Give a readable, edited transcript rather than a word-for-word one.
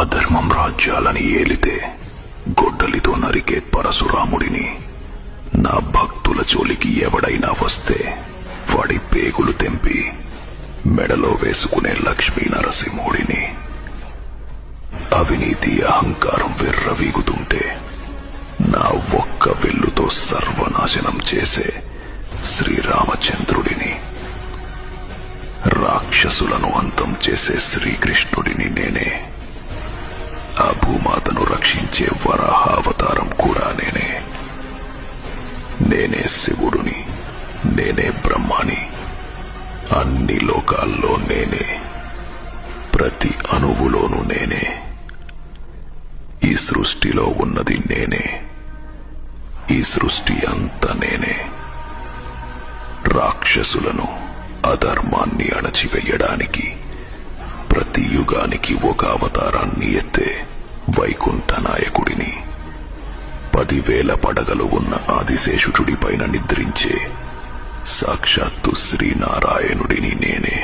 అధర్మం రాజ్యాలని ఏలితే గొడ్డలితో నరికే పరశురాముడిని, నా భక్తుల జోలికి ఎవడైనా వస్తే వాడి పేగులు తెంపి మెడలో వేసుకునే లక్ష్మీ నరసింహుడిని, అవినీతి అహంకారం విర్రవీగుతుంటే నా ఒక్క వెల్లుతో సర్వనాశనం చేసే శ్రీరామచంద్రుడిని, రాక్షసులను అంతం చేసే శ్రీకృష్ణుడిని నేనే, ఆ భూమాతను రక్షించే వరాహావతారం కూడా నేనే. నేనే శివుడుని, నేనే బ్రహ్మాని, అన్ని లోకాల్లో నేనే, ప్రతి అణువులోనూ నేనే. ఈ సృష్టిలో ఉన్నది నేనే, ఈ సృష్టి అంతా నేనే. రాక్షసులను, అధర్మాన్ని అణచివేయడానికి ప్రతి యుగానికి ఒక అవతారాన్ని ఎత్తే వైకుంఠ నాయకుడిని, 10,000 పడగలు ఉన్న ఆదిశేషుడి పైన నిద్రించే సాక్షాత్తు శ్రీనారాయణుడిని నేనే.